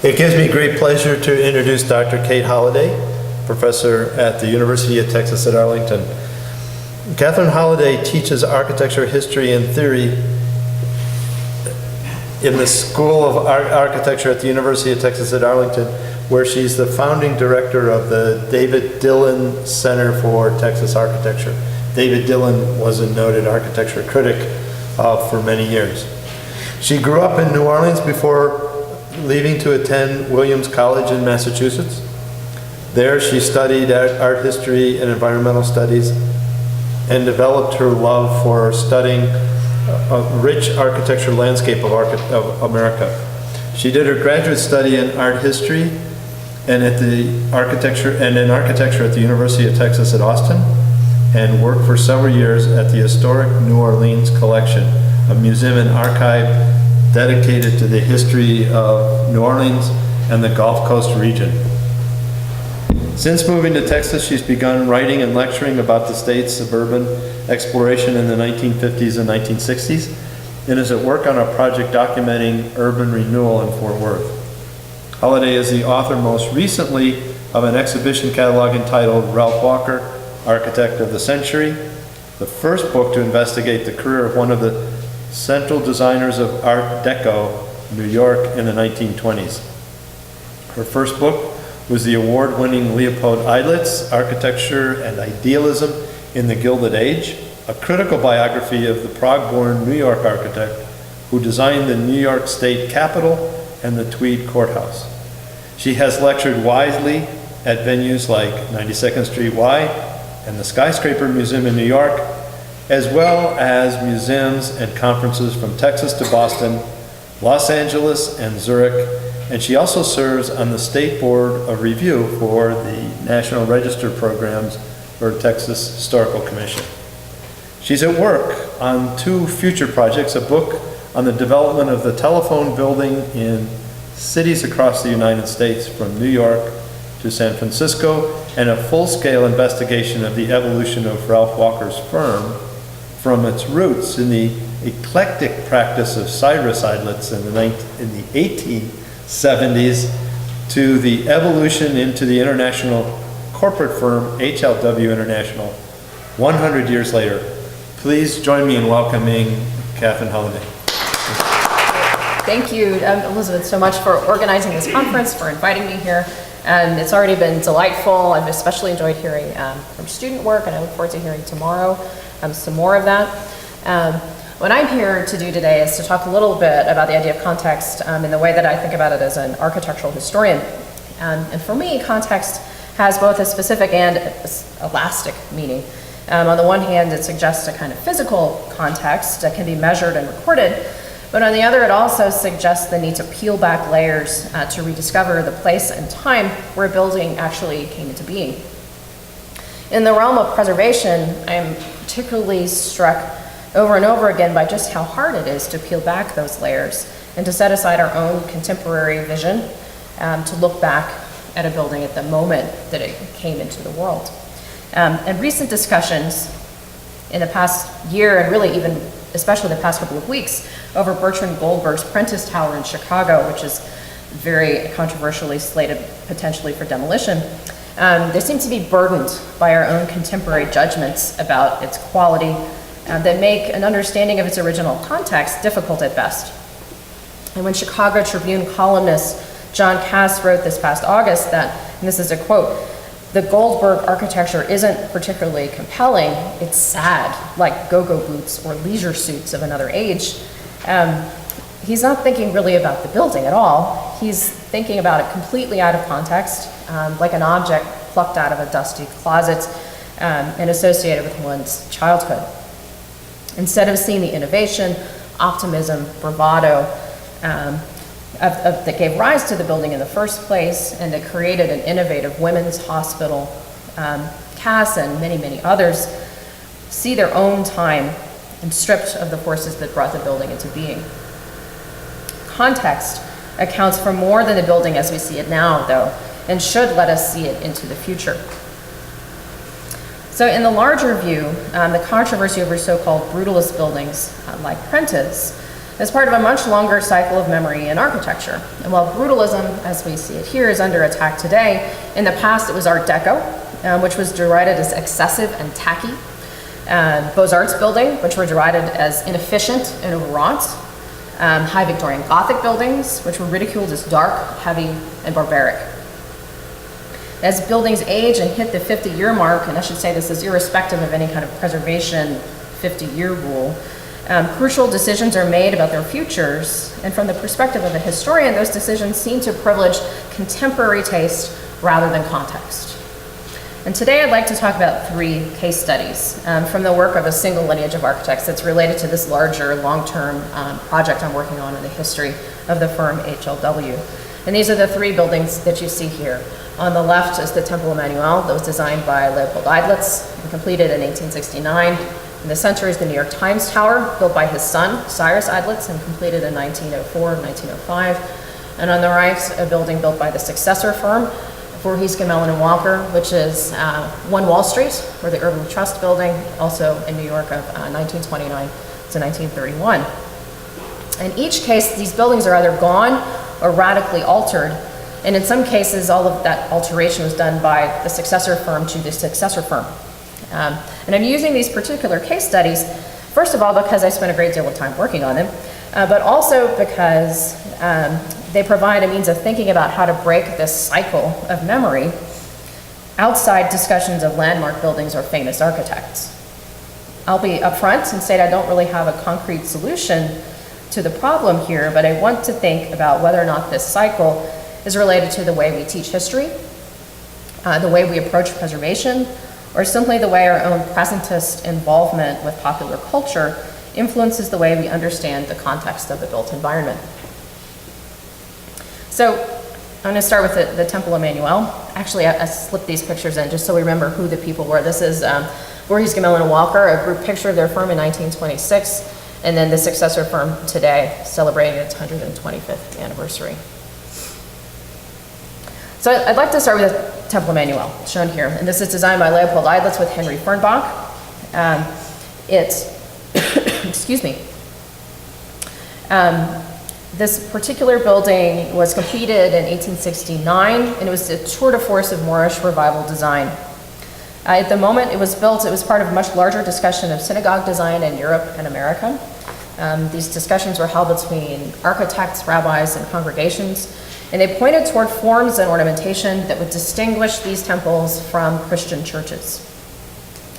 It gives me great pleasure to introduce Dr. Kate Holliday, professor at the University of Texas at Arlington. Catherine Holliday teaches architecture, history, and theory in the School of Architecture at the University of Texas at Arlington, where she's the founding director of the David Dillon Center for Texas Architecture. David Dillon was a noted architecture critic for many years. She grew up in New Orleans before leaving to attend Williams College in Massachusetts. There she studied art history and environmental studies and developed her love for studying a rich architecture landscape of America. She did her graduate study in art history and in architecture at the University of Texas at Austin, and worked for several years at the historic New Orleans Collection, a museum and archive dedicated to the history of New Orleans and the Gulf Coast region. Since moving to Texas, she's begun writing and lecturing about the state's suburban exploration in the 1950s and 1960s, and is at work on a project documenting urban renewal in Fort Worth. Holliday is the author most recently of an exhibition catalog entitled Ralph Walker, Architect of the Century, the first book to investigate the career of one of the central designers of Art Deco, New York in the 1920s. Her first book was the award-winning Leopold Eilitz, Architecture and Idealism in the Gilded Age, a critical biography of the Prague-born New York architect who designed the New York State Capitol and the Tweed Courthouse. She has lectured widely at venues like 92nd Street Y and the Skyscraper Museum in New York, as well as museums and conferences from Texas to Boston, Los Angeles, and Zurich, and she also serves on the State Board of Review for the National Register Programs for Texas Historical Commission. She's at work on two future projects, a book on the development of the telephone building in cities across the United States from New York to San Francisco, and a full-scale investigation of the evolution of Ralph Walker's firm from its roots in the eclectic practice of Cyrus Eilitz in the 1870s to the evolution into the international corporate firm HLW International 100 years later. Please join me in welcoming Catherine Holliday. Thank you, Elizabeth, so much for organizing this conference, for inviting me here. It's already been delightful. I've especially enjoyed hearing from student work, and I look forward to hearing tomorrow some more of that. What I'm here to do today is to talk a little bit about the idea of context in the way that I think about it as an architectural historian. And for me, context has both a specific and elastic meaning. On the one hand, it suggests a kind of physical context that can be measured and recorded, but on the other, it also suggests the need to peel back layers to rediscover the place and time where a building actually came into being. In the realm of preservation, I am particularly struck over and over again by just how hard it is to peel back those layers and to set aside our own contemporary vision to look back at a building at the moment that it came into the world. And recent discussions in the past year, and really even especially the past couple of weeks, over Bertrand Goldberg's Prentice Tower in Chicago, which is very controversially slated potentially for demolition, they seem to be burdened by our own contemporary judgments about its quality that make an understanding of its original context difficult at best. And when Chicago Tribune columnist John Cass wrote this past August that, and this is a quote, "The Goldberg architecture isn't particularly compelling, it's sad, like go-go boots or leisure suits of another age," he's not thinking really about the building at all. He's thinking about it completely out of context, like an object plucked out of a dusty closet and associated with one's childhood. Instead of seeing the innovation, optimism, bravado that gave rise to the building in the first place and that created an innovative women's hospital, Cass and many, many others see their own time and stripped of the forces that brought the building into being. Context accounts for more than the building as we see it now, though, and should let us see it into the future. So in the larger view, the controversy over so-called brutalist buildings like Prentice as part of a much longer cycle of memory in architecture. And while brutalism, as we see it here, is under attack today, in the past it was Art Deco, which was derided as excessive and tacky. Beaux-Arts building, which were derided as inefficient and overwrought. High Victorian Gothic buildings, which were ridiculed as dark, heavy, and barbaric. As buildings age and hit the 50-year mark, and I should say this is irrespective of any kind of preservation 50-year rule, crucial decisions are made about their futures, and from the perspective of a historian, those decisions seem to privilege contemporary taste rather than context. And today I'd like to talk about 3 case studies from the work of a single lineage of architects that's related to this larger long-term project I'm working on in the history of the firm HLW. And these are the 3 buildings that you see here. On the left is the Temple Emmanuel that was designed by Leopold Eidlitz and completed in 1869. In the center is the New York Times Tower, built by his son, Cyrus Eidlitz, and completed in 1904 and 1905. And on the right, a building built by the successor firm, Voorhees, Gmelin & Walker, which is 1 Wall Street, or the Urban Trust Building, also in New York of 1929 to 1931. In each case, these buildings are either gone or radically altered, and in some cases, all of that alteration was done by the successor firm to the successor firm. And I'm using these particular case studies, first of all, because I spent a great deal of time working on them, but also because they provide a means of thinking about how to break this cycle of memory outside discussions of landmark buildings or famous architects. I'll be upfront and state I don't really have a concrete solution to the problem here, but I want to think about whether or not this cycle is related to the way we teach history, the way we approach preservation, or simply the way our own presentist involvement with popular culture influences the way we understand the context of the built environment. So I'm going to start with the Temple Emmanuel. Actually, I slipped these pictures in just so we remember who the people were. This is Voorhees, Gmelin & Walker, a group picture of their firm in 1926, and then the successor firm today, celebrating its 125th anniversary. So I'd like to start with the Temple Emmanuel, shown here. And this is designed by Leopold Eidlitz with Henry Fernbach. Excuse me. This particular building was completed in 1869, and it was a tour de force of Moorish revival design. At the moment it was built, it was part of a much larger discussion of synagogue design in Europe and America. These discussions were held between architects, rabbis, and congregations, and they pointed toward forms and ornamentation that would distinguish these temples from Christian churches.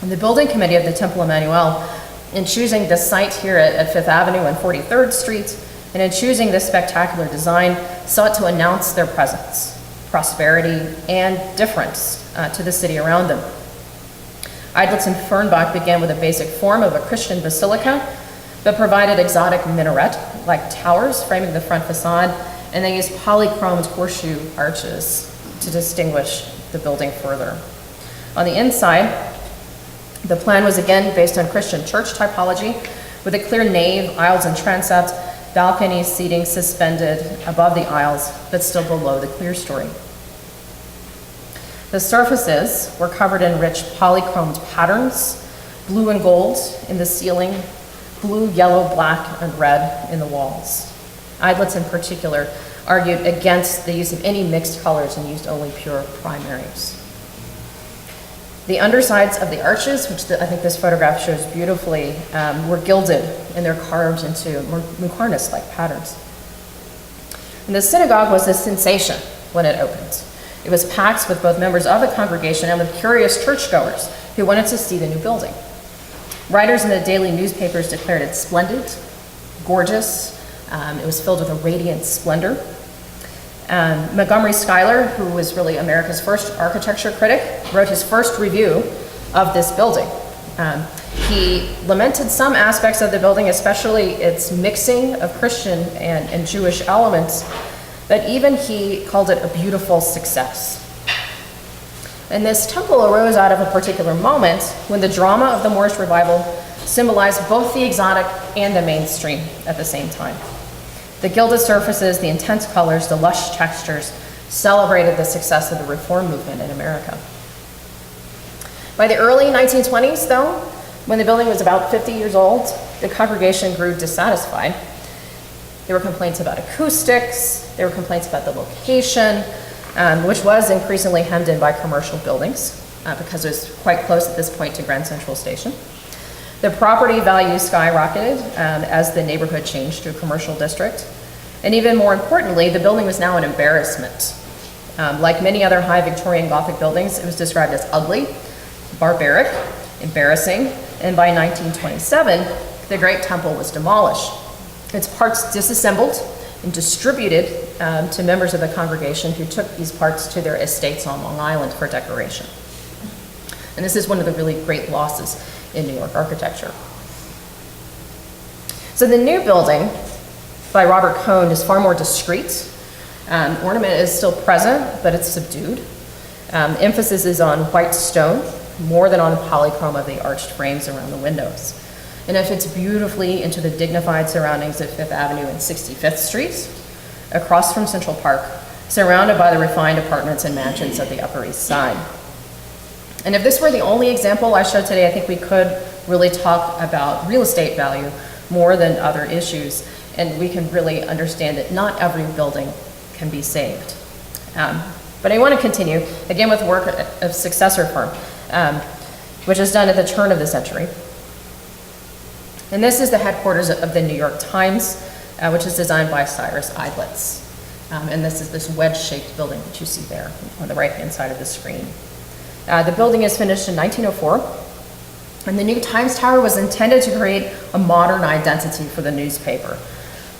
And the building committee of the Temple Emmanuel, in choosing this site here at 5th Avenue and 43rd Street, and in choosing this spectacular design, sought to announce their presence, prosperity, and difference to the city around them. Eidlitz and Fernbach began with a basic form of a Christian basilica, but provided exotic minaret-like towers framing the front facade, and they used polychromed horseshoe arches to distinguish the building further. On the inside, the plan was again based on Christian church typology, with a clear nave, aisles and transept, balconies, seating suspended above the aisles, but still below the clerestory. The surfaces were covered in rich polychromed patterns, blue and gold in the ceiling, blue, yellow, black, and red in the walls. Eidlitz in particular argued against the use of any mixed colors and used only pure primaries. The undersides of the arches, which I think this photograph shows beautifully, were gilded, and they're carved into muqarnas-like patterns. And the synagogue was a sensation when it opened. It was packed with both members of the congregation and with curious churchgoers who wanted to see the new building. Writers in the daily newspapers declared it splendid, gorgeous. It was filled with a radiant splendor. Montgomery Schuyler, who was really America's first architecture critic, wrote his first review of this building. He lamented some aspects of the building, especially its mixing of Christian and Jewish elements, but even he called it a beautiful success. And this temple arose out of a particular moment when the drama of the Moorish revival symbolized both the exotic and the mainstream at the same time. The gilded surfaces, the intense colors, the lush textures celebrated the success of the Reform movement in America. By the early 1920s, though, when the building was about 50 years old, the congregation grew dissatisfied, There were complaints about acoustics. There were complaints about the location, which was increasingly hemmed in by commercial buildings because it was quite close at this point to Grand Central Station. The property value skyrocketed as the neighborhood changed to a commercial district. And even more importantly, the building was now an embarrassment. Like many other high Victorian Gothic buildings, it was described as ugly, barbaric, embarrassing, and by 1927, the Great Temple was demolished. Its parts disassembled and distributed to members of the congregation who took these parts to their estates on Long Island for decoration. And this is one of the really great losses in New York architecture. So the new building by Robert Cohn is far more discreet. Ornament is still present, but it's subdued. Emphasis is on white stone more than on polychrome of the arched frames around the windows. And it fits beautifully into the dignified surroundings of Fifth Avenue and 65th Street, across from Central Park, surrounded by the refined apartments and mansions of the Upper East Side. And if this were the only example I showed today, I think we could really talk about real estate value more than other issues, and we can really understand that not every building can be saved. But I want to continue, again, with work of successor firm, which is done at the turn of the century. And this is the headquarters of the New York Times, which is designed by Cyrus Eidlitz. And this is this wedge-shaped building that you see there on the right-hand side of the screen. The building is finished in 1904, and the new Times Tower was intended to create a modern identity for the newspaper,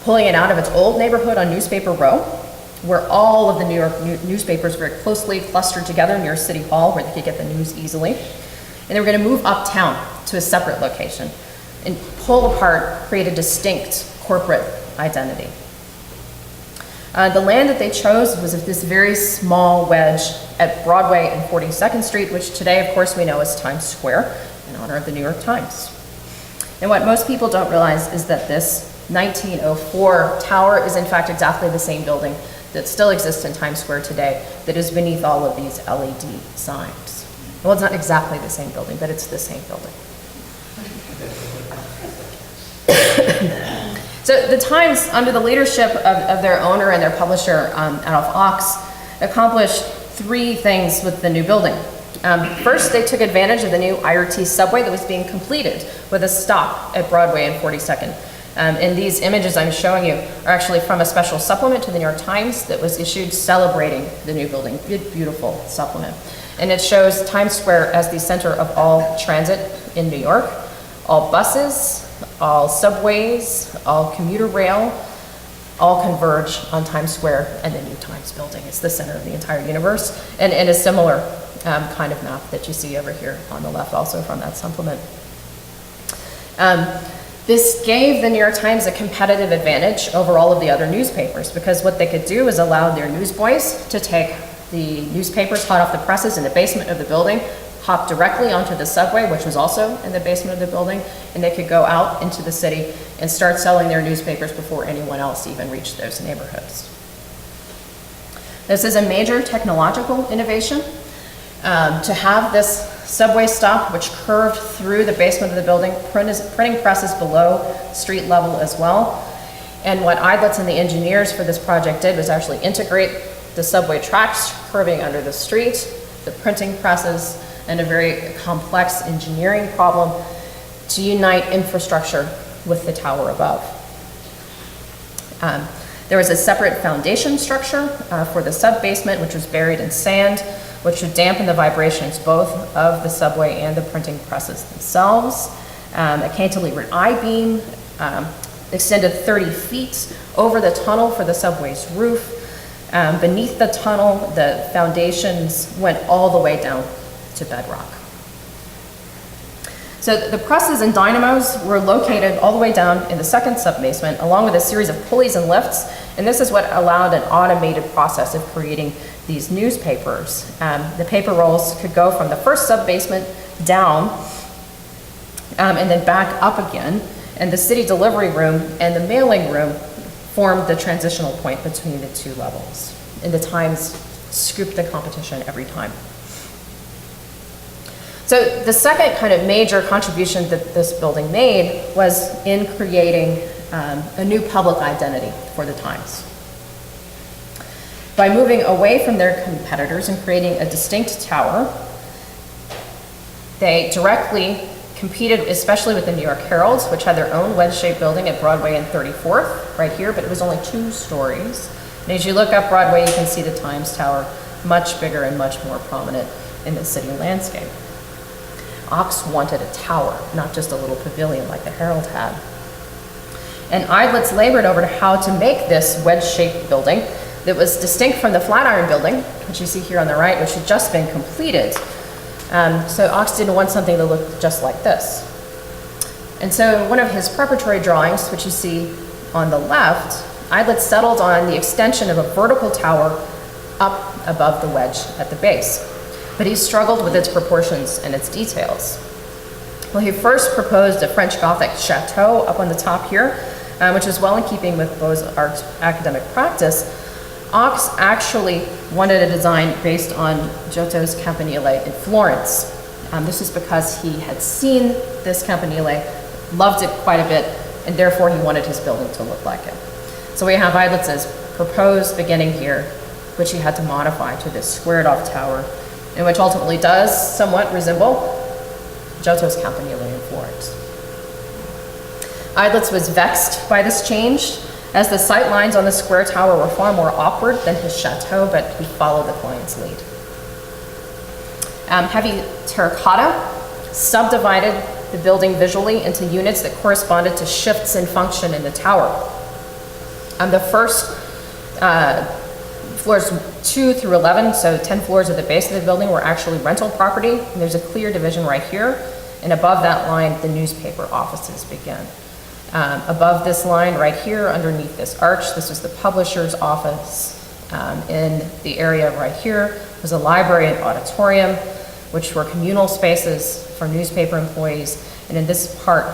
pulling it out of its old neighborhood on Newspaper Row, where all of the New York newspapers very closely clustered together near City Hall, where they could get the news easily. And they were going to move uptown to a separate location and pull apart, create a distinct corporate identity. The land that they chose was this very small wedge at Broadway and 42nd Street, which today, of course, we know as Times Square, in honor of the New York Times. And what most people don't realize is that this 1904 tower is in fact exactly the same building that still exists in Times Square today that is beneath all of these LED signs. Well, it's not exactly the same building, but it's the same building. So the Times, under the leadership of their owner and their publisher, Adolph Ochs, accomplished three things with the new building. First, they took advantage of the new IRT subway that was being completed with a stop at Broadway and 42nd. And these images I'm showing you are actually from a special supplement to the New York Times that was issued celebrating the new building. Beautiful supplement. And it shows Times Square as the center of all transit in New York. All buses, all subways, all commuter rail, all converge on Times Square and the new Times building. It's the center of the entire universe, and a similar kind of map that you see over here on the left, also from that supplement. This gave the New York Times a competitive advantage over all of the other newspapers, because what they could do is allow their newsboys to take the newspapers hot off the presses in the basement of the building, hop directly onto the subway, which was also in the basement of the building, and they could go out into the city and start selling their newspapers before anyone else even reached those neighborhoods. This is a major technological innovation. To have this subway stop, which curved through the basement of the building, printing presses below street level as well. And what Eidlitz and the engineers for this project did was actually integrate the subway tracks curving under the street, the printing presses, and a very complex engineering problem to unite infrastructure with the tower above. There was a separate foundation structure for the sub-basement, which was buried in sand, which would dampen the vibrations both of the subway and the printing presses themselves. A cantilevered I-beam extended 30 feet over the tunnel for the subway's roof. Beneath the tunnel, the foundations went all the way down to bedrock. So the presses and dynamos were located all the way down in the second sub-basement, along with a series of pulleys and lifts, and this is what allowed an automated process of creating these newspapers. The paper rolls could go from the first sub-basement down and then back up again, and the city delivery room and the mailing room formed the transitional point between the two levels. And the Times scooped the competition every time. So the second kind of major contribution that this building made was in creating a new public identity for the Times. By moving away from their competitors and creating a distinct tower, they directly competed, especially with the New York Herald, which had their own wedge-shaped building at Broadway and 34th, right here, but it was only 2 stories. And as you look up Broadway, you can see the Times Tower, much bigger and much more prominent in the city landscape. Ox wanted a tower, not just a little pavilion like the Herald had. And Eidlitz labored over to how to make this wedge-shaped building that was distinct from the Flatiron building, which you see here on the right, which had just been completed. So Ox didn't want something that looked just like this. And so one of his preparatory drawings, which you see on the left, Eidlitz settled on the extension of a vertical tower up above the wedge at the base. But he struggled with its proportions and its details. Well, he first proposed a French Gothic chateau up on the top here, which is well in keeping with Beaux-Arts academic practice. Ox actually wanted a design based on Giotto's Campanile in Florence. This is because he had seen this Campanile, loved it quite a bit, and therefore he wanted his building to look like it. So we have Eidlitz's proposed beginning here, which he had to modify to this squared off tower, and which ultimately does somewhat resemble Giotto's Campanile in Florence. Eidlitz was vexed by this change, as the sight lines on the square tower were far more awkward than his chateau, but he followed the client's lead. Heavy terracotta subdivided the building visually into units that corresponded to shifts in function in the tower. The first floors 2 through 11, so 10 floors at the base of the building, were actually rental property. And there's a clear division right here, and above that line, the newspaper offices begin. Above this line right here, underneath this arch, this was the publisher's office. In the area right here was a library and auditorium, which were communal spaces for newspaper employees. And in this part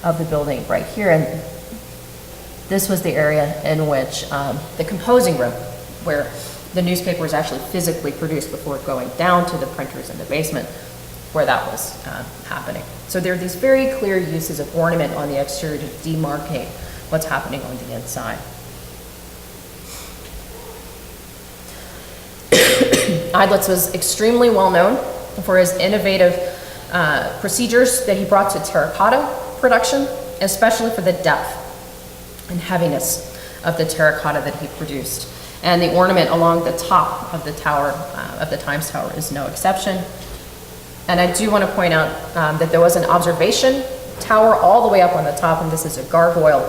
of the building right here, and this was the area in which the composing room, where the newspaper was actually physically produced before going down to the printers in the basement, where that was happening. So there are these very clear uses of ornament on the exterior to demarcate what's happening on the inside. Eidlitz was extremely well known for his innovative procedures that he brought to terracotta production, especially for the depth and heaviness of the terracotta that he produced. And the ornament along the top of the tower, of the Times Tower, is no exception. And I do want to point out that there was an observation tower all the way up on the top, and this is a gargoyle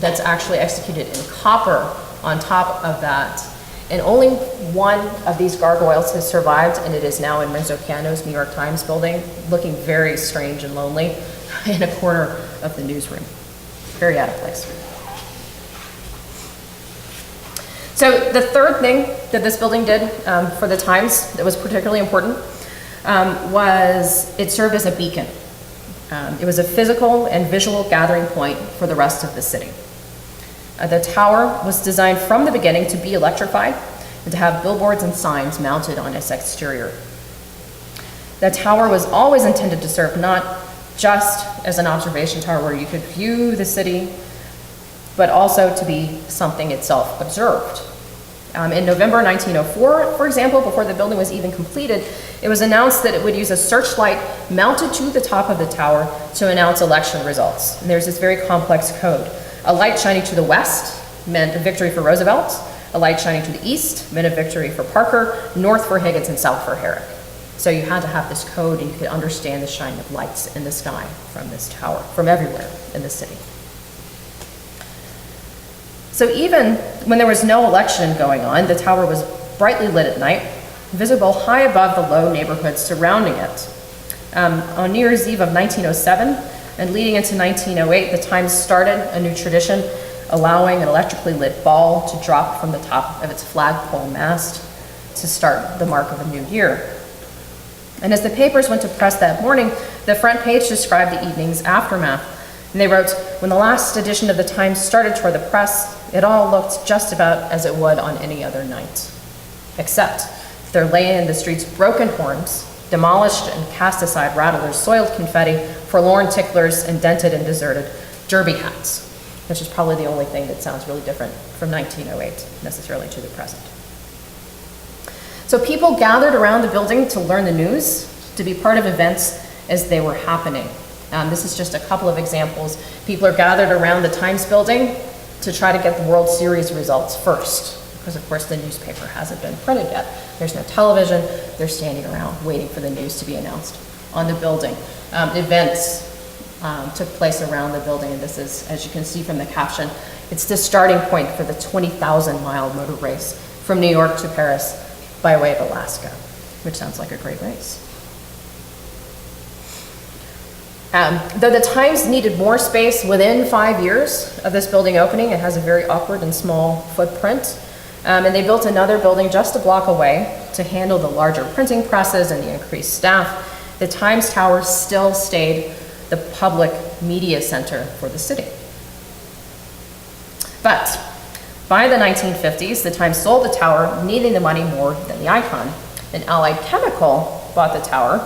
that's actually executed in copper on top of that. And only one of these gargoyles has survived, and it is now in Renzo Piano's New York Times building, looking very strange and lonely in a corner of the newsroom. Very out of place. So the third thing that this building did for the Times that was particularly important was it served as a beacon. It was a physical and visual gathering point for the rest of the city. The tower was designed from the beginning to be electrified and to have billboards and signs mounted on its exterior. The tower was always intended to serve not just as an observation tower where you could view the city, but also to be something itself observed. In November 1904, for example, before the building was even completed, it was announced that it would use a searchlight mounted to the top of the tower to announce election results. And there's this very complex code. A light shining to the west meant a victory for Roosevelt. A light shining to the east meant a victory for Parker, north for Higgins, and south for Herrick. So you had to have this code, and you could understand the shine of lights in the sky from this tower, from everywhere in the city. So even when there was no election going on, the tower was brightly lit at night, visible high above the low neighborhoods surrounding it. On New Year's Eve of 1907 and leading into 1908, the Times started a new tradition, allowing an electrically lit ball to drop from the top of its flagpole mast to start the mark of a new year. And as the papers went to press that morning, the front page described the evening's aftermath. And they wrote, "When the last edition of the Times started toward the press, it all looked just about as it would on any other night. Except there lay in the streets broken horns, demolished and cast aside rattlers, soiled confetti, forlorn ticklers, and dented and deserted, derby hats, which is probably the only thing that sounds really different from 1908 necessarily to the present. So people gathered around the building to learn the news, to be part of events as they were happening. This is just a couple of examples. People are gathered around the Times building to try to get the World Series results first, because of course the newspaper hasn't been printed yet. There's no television. They're standing around waiting for the news to be announced on the building. Events took place around the building, and this is, as you can see from the caption, it's the starting point for the 20,000-mile motor race from New York to Paris by way of Alaska, which sounds like a great race. Though the Times needed more space within 5 years of this building opening, it has a very awkward and small footprint. And they built another building just a block away to handle the larger printing presses and the increased staff. The Times Tower still stayed the public media center for the city. But by the 1950s, the Times sold the tower, needing the money more than the icon. And Allied Chemical bought the tower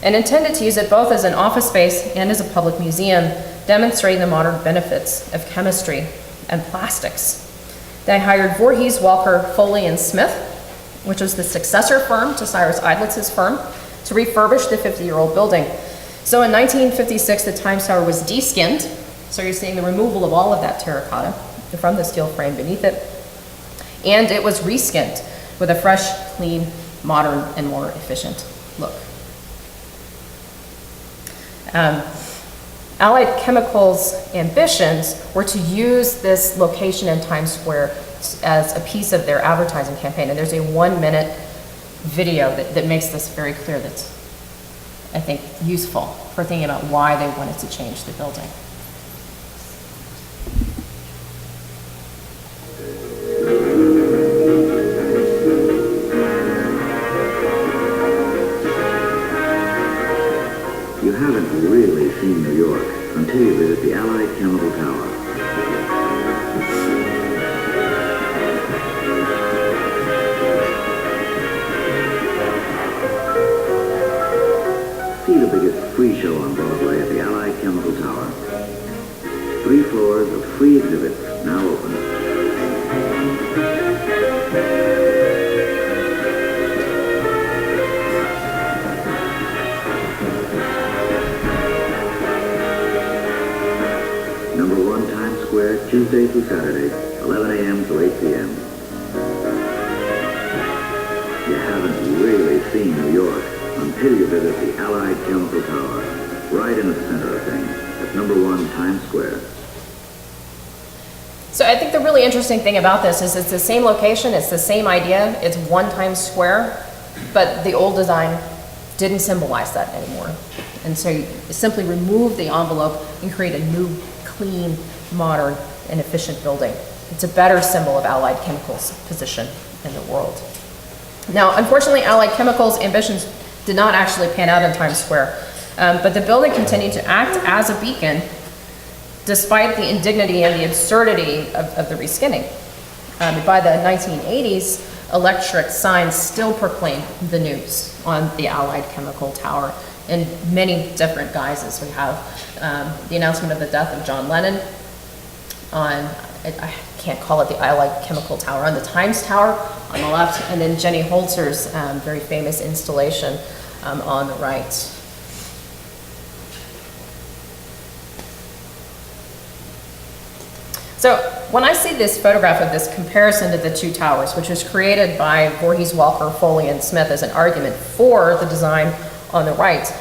and intended to use it both as an office space and as a public museum, demonstrating the modern benefits of chemistry and plastics. They hired Voorhees, Walker, Foley, and Smith, which was the successor firm to Cyrus Eidlitz's firm, to refurbish the 50-year-old building. So in 1956, the Times Tower was de-skinned, so you're seeing the removal of all of that terracotta from the steel frame beneath it, and it was reskinned with a fresh, clean, modern, and more efficient look. Allied Chemical's ambitions were to use this location in Times Square as a piece of their advertising campaign, and there's a 1-minute video that makes this very clear, that's, I think, useful for thinking about why they wanted to change the building. You haven't really seen New York until you visit the Allied Chemical Tower. See the biggest free show on Broadway at the Allied Chemical Tower. 3 floors of free exhibits now open. Number 1 Times Square, Tuesday through Saturday, 11 a.m. to 8 p.m. You haven't really seen New York until you visit the Allied Chemical Tower, right in the center of things, at number 1 Times Square. So I think the really interesting thing about this is it's the same location, it's the same idea, it's 1 Times Square, but the old design didn't symbolize that anymore. And so you simply remove the envelope and create a new, clean, modern, and efficient building. It's a better symbol of Allied Chemical's position in the world. Now, unfortunately, Allied Chemical's ambitions did not actually pan out in Times Square, but the building continued to act as a beacon despite the indignity and the absurdity of the reskinning. By the 1980s, electric signs still proclaimed the news on the Allied Chemical Tower in many different guises. We have the announcement of the death of John Lennon on, I can't call it the Allied Chemical Tower, on the Times Tower on the left, and then Jenny Holzer's very famous installation on the right. So when I see this photograph of this comparison to the 2 towers, which was created by Voorhees, Walker, Foley, and Smith as an argument for the design on the right,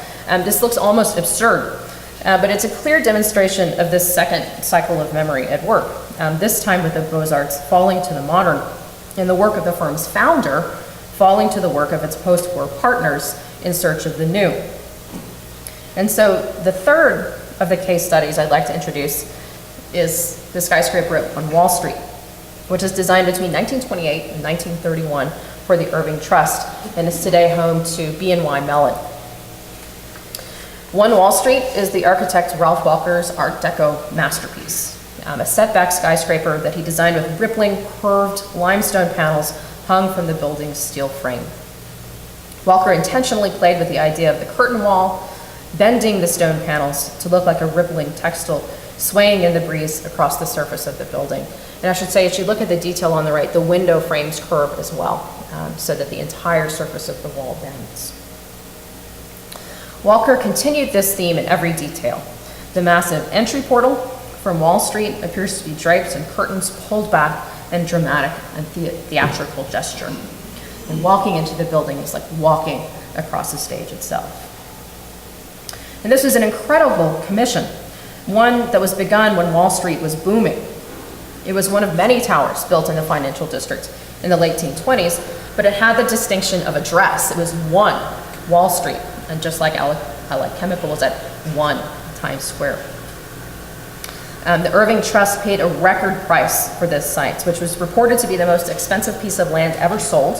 this looks almost absurd, but it's a clear demonstration of this second cycle of memory at work, this time with the Beaux-Arts falling to the modern, and the work of the firm's founder falling to the work of its post-war partners in search of the new. And so the third of the case studies I'd like to introduce is the skyscraper on Wall Street, which was designed between 1928 and 1931 for the Irving Trust, and is today home to BNY Mellon. 1 Wall Street is the architect Ralph Walker's Art Deco masterpiece, a setback skyscraper that he designed with rippling, curved limestone panels hung from the building's steel frame. Walker intentionally played with the idea of the curtain wall, bending the stone panels to look like a rippling textile swaying in the breeze across the surface of the building. And I should say, as you look at the detail on the right, the window frames curve as well, so that the entire surface of the wall bends. Walker continued this theme in every detail. The massive entry portal from Wall Street appears to be drapes and curtains pulled back in dramatic and theatrical gesture. And walking into the building is like walking across the stage itself. And this was an incredible commission, one that was begun when Wall Street was booming. It was one of many towers built in the financial district in the late 1920s, but it had the distinction of address. It was one Wall Street, and just like Allied Chemical was at 1 Times Square. The Irving Trust paid a record price for this site, which was reported to be the most expensive piece of land ever sold,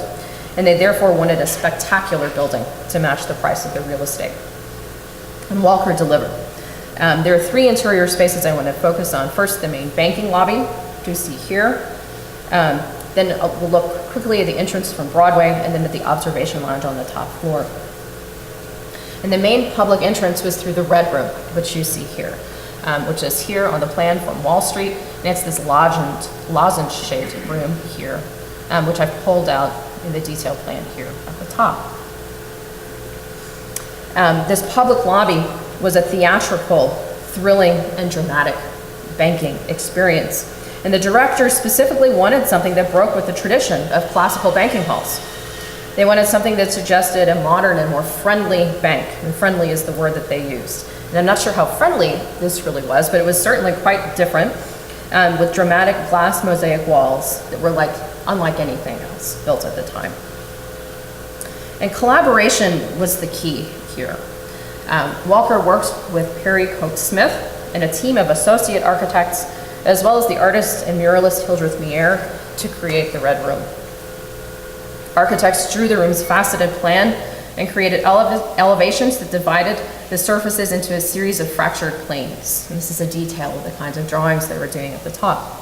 and they therefore wanted a spectacular building to match the price of the real estate. And Walker delivered. There are 3 interior spaces I want to focus on. First, the main banking lobby, which you see here. Then we'll look quickly at the entrance from Broadway, and then at the observation lounge on the top floor. And the main public entrance was through the Red Room, which you see here, which is here on the plan from Wall Street. And it's this lozenge-shaped room here, which I've pulled out in the detail plan here at the top. This public lobby was a theatrical, thrilling, and dramatic banking experience. And the directors specifically wanted something that broke with the tradition of classical banking halls. They wanted something that suggested a modern and more friendly bank, and friendly is the word that they used. And I'm not sure how friendly this really was, but it was certainly quite different, with dramatic glass mosaic walls that were unlike anything else built at the time. And collaboration was the key here. Walker worked with Perry Coates Smith and a team of associate architects, as well as the artist and muralist Hildreth Mier, to create the Red Room. Architects drew the room's faceted plan and created elevations that divided the surfaces into a series of fractured planes. And this is a detail of the kinds of drawings they were doing at the top.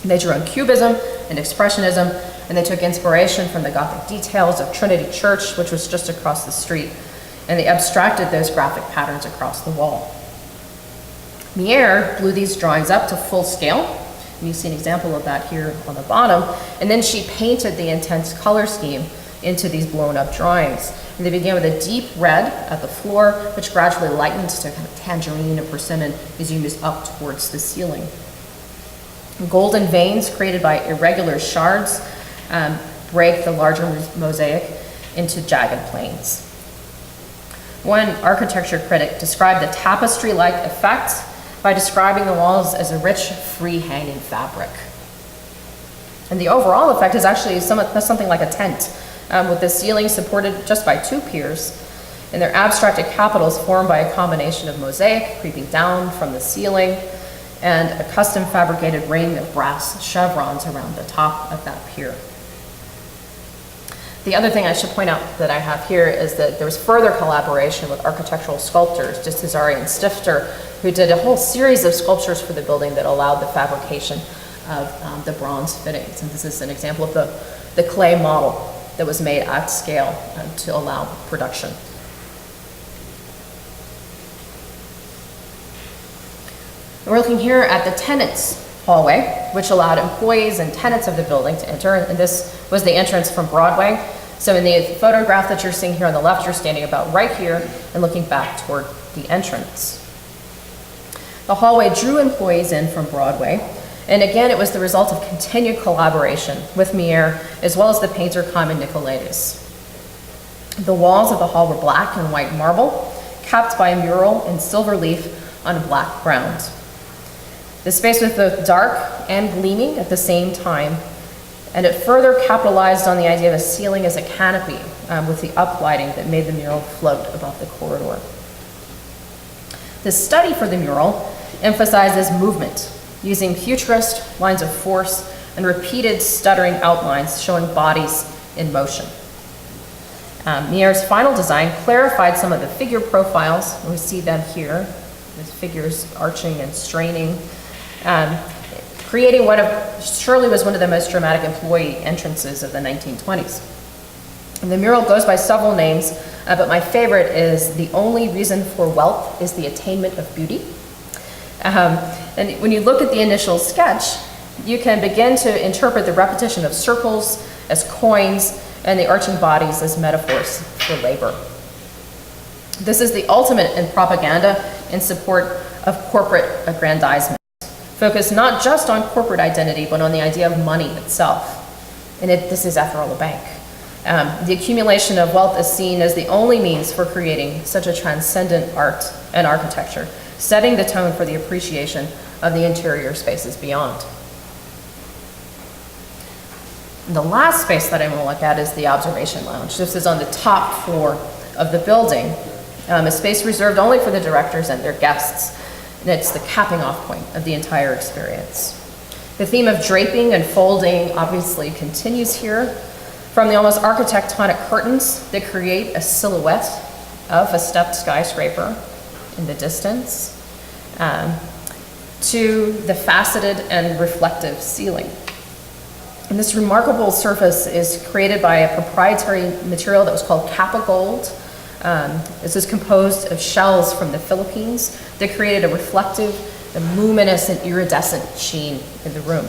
They drew on Cubism and Expressionism, and they took inspiration from the Gothic details of Trinity Church, which was just across the street, and they abstracted those graphic patterns across the wall. Mier blew these drawings up to full scale, and you see an example of that here on the bottom, and then she painted the intense color scheme into these blown up drawings. And they began with a deep red at the floor, which gradually lightened to kind of tangerine and persimmon as you moved up towards the ceiling. Golden veins created by irregular shards break the larger mosaic into jagged planes. One architecture critic described the tapestry-like effect by describing the walls as a rich, free-hanging fabric. And the overall effect is actually something like a tent, with the ceiling supported just by 2 piers, and their abstracted capitals formed by a combination of mosaic creeping down from the ceiling and a custom fabricated ring of brass chevrons around the top of that pier. The other thing I should point out that I have here is that there was further collaboration with architectural sculptors, just Cesare and Stifter, who did a whole series of sculptures for the building that allowed the fabrication of the bronze fittings. And this is an example of the clay model that was made at scale to allow production. We're looking here at the tenants hallway, which allowed employees and tenants of the building to enter, and this was the entrance from Broadway. So in the photograph that you're seeing here on the left, you're standing about right here and looking back toward the entrance. The hallway drew employees in from Broadway, and again, it was the result of continued collaboration with Mier, as well as the painter Carmen Nicolaides. The walls of the hall were black and white marble, capped by a mural in silver leaf on a black ground. The space was both dark and gleaming at the same time, and it further capitalized on the idea of a ceiling as a canopy with the uplighting that made the mural float above the corridor. The study for the mural emphasizes movement, using futurist lines of force and repeated stuttering outlines showing bodies in motion. Mier's final design clarified some of the figure profiles, and we see them here, with figures arching and straining, creating surely was one of the most dramatic employee entrances of the 1920s. And the mural goes by several names, but my favorite is "The Only Reason for Wealth is the Attainment of Beauty." And when you look at the initial sketch, you can begin to interpret the repetition of circles as coins and the arching bodies as metaphors for labor. This is the ultimate in propaganda in support of corporate aggrandizement, focused not just on corporate identity, but on the idea of money itself. And this is, after all, a bank. The accumulation of wealth is seen as the only means for creating such a transcendent art and architecture, setting the tone for the appreciation of the interior spaces beyond. The last space that I want to look at is the observation lounge. This is on the top floor of the building, a space reserved only for the directors and their guests, and it's the capping off point of the entire experience. The theme of draping and folding obviously continues here, from the almost architectonic curtains that create a silhouette of a stepped skyscraper in the distance, to the faceted and reflective ceiling. And this remarkable surface is created by a proprietary material that was called Kappa Gold. This is composed of shells from the Philippines that created a reflective, luminous, and iridescent sheen in the room.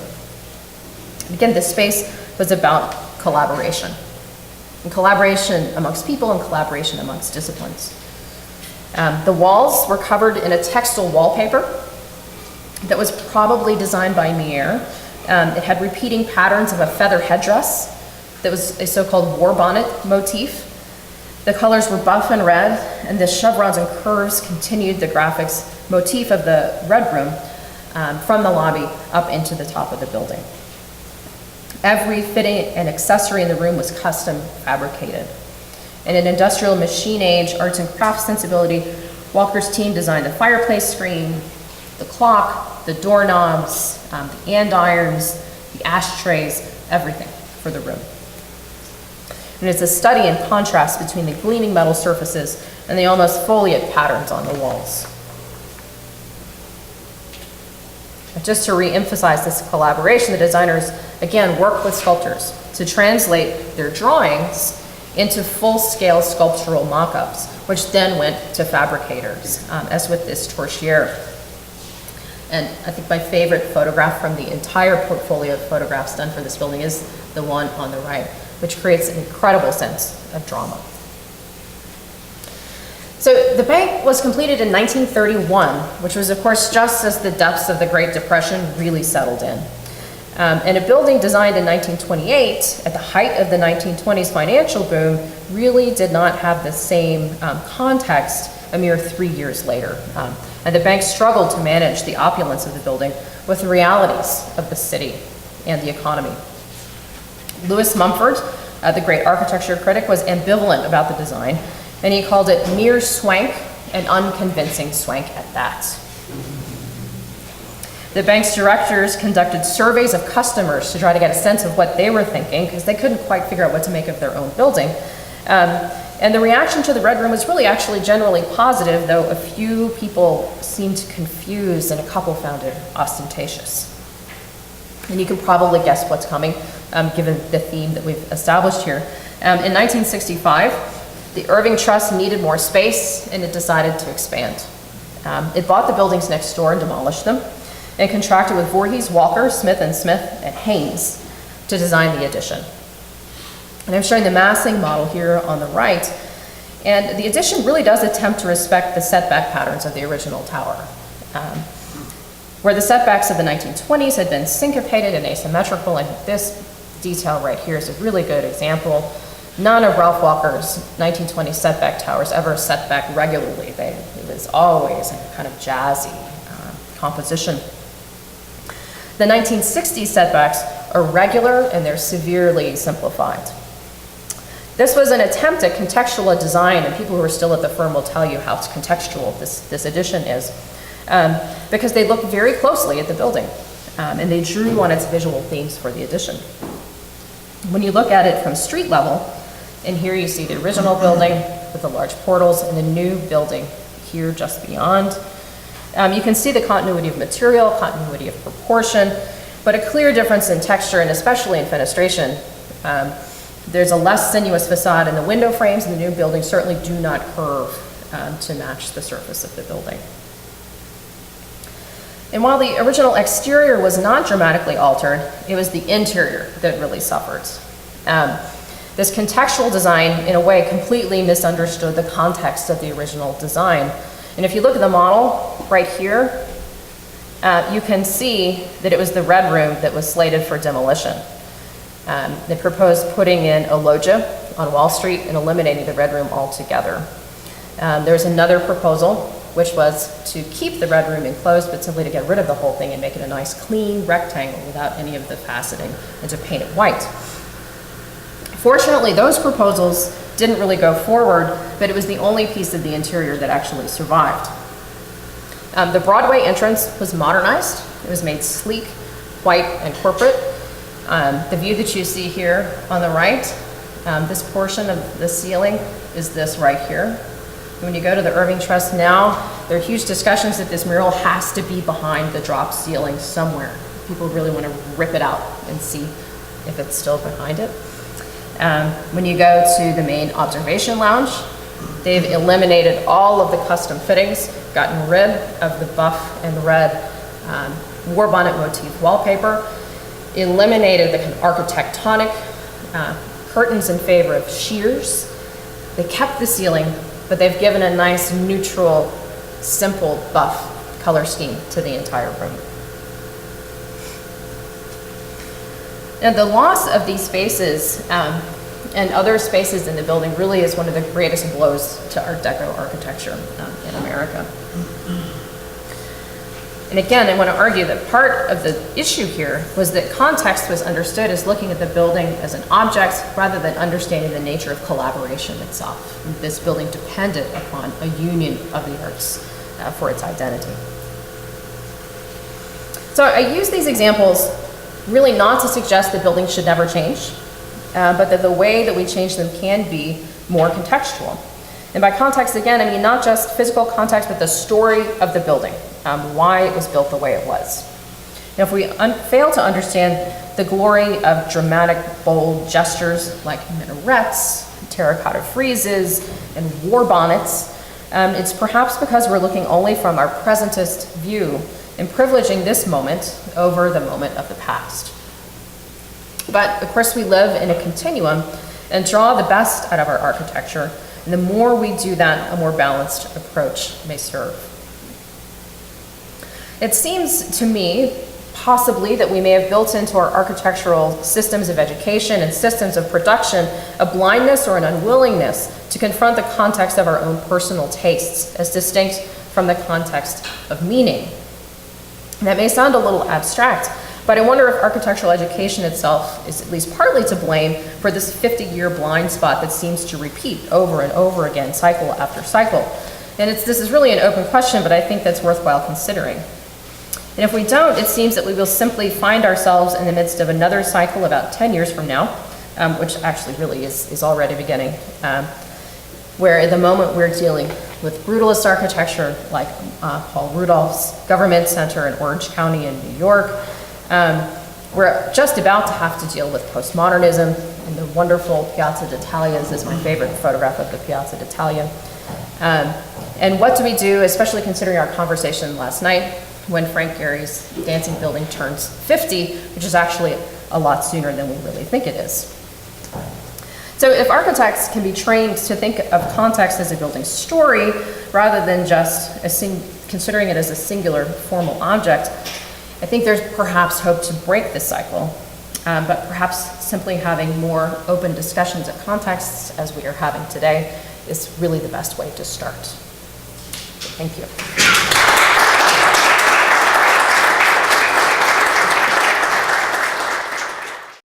And again, this space was about collaboration. And collaboration amongst people and collaboration amongst disciplines. The walls were covered in a textile wallpaper that was probably designed by Mier. It had repeating patterns of a feather headdress that was a so-called war bonnet motif. The colors were buff and red, and the chevrons and curves continued the graphics motif of the Red Room from the lobby up into the top of the building. Every fitting and accessory in the room was custom fabricated. In an industrial machine age arts and crafts sensibility, Walker's team designed the fireplace screen, the clock, the doorknobs, the andirons, the ashtrays, everything for the room. And it's a study in contrast between the gleaming metal surfaces and the almost foliate patterns on the walls. Just to re-emphasize this collaboration, the designers, again, worked with sculptors to translate their drawings into full-scale sculptural mock-ups, which then went to fabricators, as with this torchiere. And I think my favorite photograph from the entire portfolio of photographs done for this building is the one on the right, which creates an incredible sense of drama. So the bank was completed in 1931, which was of course just as the depths of the Great Depression really settled in. And a building designed in 1928 at the height of the 1920s financial boom really did not have the same context a mere 3 years later. And the bank struggled to manage the opulence of the building with the realities of the city and the economy. Louis Mumford, the great architecture critic, was ambivalent about the design, and he called it mere swank and unconvincing swank at that. The bank's directors conducted surveys of customers to try to get a sense of what they were thinking, because they couldn't quite figure out what to make of their own building. And the reaction to the Red Room was really actually generally positive, though a few people seemed confused and a couple found it ostentatious. And you can probably guess what's coming, given the theme that we've established here. In 1965, the Irving Trust needed more space, and it decided to expand. It bought the buildings next door and demolished them, and contracted with Voorhees, Walker, Smith & Smith, and Haynes to design the addition. And I'm showing the massing model here on the right, and the addition really does attempt to respect the setback patterns of the original tower. Where the setbacks of the 1920s had been syncopated and asymmetrical, and this detail right here is a really good example. None of Ralph Walker's 1920 setback towers ever set back regularly. It was always a kind of jazzy composition. The 1960s setbacks are regular and they're severely simplified. This was an attempt at contextual design, and people who are still at the firm will tell you how contextual this addition is, because they looked very closely at the building, and they drew on its visual themes for the addition. When you look at it from street level, and here you see the original building with the large portals and the new building here just beyond. You can see the continuity of material, continuity of proportion, but a clear difference in texture and especially in fenestration. There's a less sinuous facade, and the window frames in the new building certainly do not curve to match the surface of the building. And while the original exterior was not dramatically altered, it was the interior that really suffered. This contextual design, in a way, completely misunderstood the context of the original design. And if you look at the model right here, you can see that it was the red room that was slated for demolition. They proposed putting in a loggia on Wall Street and eliminating the red room altogether. There was another proposal, which was to keep the red room enclosed, but simply to get rid of the whole thing and make it a nice clean rectangle without any of the faceting, and to paint it white. Fortunately, those proposals didn't really go forward, but it was the only piece of the interior that actually survived. The Broadway entrance was modernized. It was made sleek, white, and corporate. The view that you see here on the right, this portion of the ceiling is this right here. When you go to the Irving Trust now, there are huge discussions that this mural has to be behind the drop ceiling somewhere. People really want to rip it out and see if it's still behind it. When you go to the main observation lounge, they've eliminated all of the custom fittings, gotten rid of the buff and red war bonnet motif wallpaper, eliminated the architectonic curtains in favor of shears. They kept the ceiling, but they've given a nice neutral, simple buff color scheme to the entire room. And the loss of these spaces and other spaces in the building really is one of the greatest blows to Art Deco architecture in America. And again, I want to argue that part of the issue here was that context was understood as looking at the building as an object rather than understanding the nature of collaboration itself. This building depended upon a union of the arts for its identity. So I use these examples really not to suggest that buildings should never change, but that the way that we change them can be more contextual. And by context, again, I mean not just physical context, but the story of the building, why it was built the way it was. Now, if we fail to understand the glory of dramatic, bold gestures like minarets, terracotta friezes, and war bonnets, it's perhaps because we're looking only from our presentist view and privileging this moment over the moment of the past. But of course we live in a continuum and draw the best out of our architecture, and the more we do that, a more balanced approach may serve. It seems to me possibly that we may have built into our architectural systems of education and systems of production a blindness or an unwillingness to confront the context of our own personal tastes as distinct from the context of meaning. That may sound a little abstract, but I wonder if architectural education itself is at least partly to blame for this 50-year blind spot that seems to repeat over and over again, cycle after cycle. And this is really an open question, but I think that's worthwhile considering. And if we don't, it seems that we will simply find ourselves in the midst of another cycle about 10 years from now, which actually really is already beginning, where at the moment we're dealing with brutalist architecture like Paul Rudolph's Government Center in Orange County in New York. We're just about to have to deal with postmodernism, and the wonderful Piazza d'Italia is my favorite photograph of the Piazza d'Italia. And what do we do, especially considering our conversation last night, when Frank Gehry's dancing building turns 50, which is actually a lot sooner than we really think it is. So if architects can be trained to think of context as a building story, rather than just considering it as a singular formal object, I think there's perhaps hope to break this cycle, but perhaps simply having more open discussions of contexts as we are having today is really the best way to start. Thank you.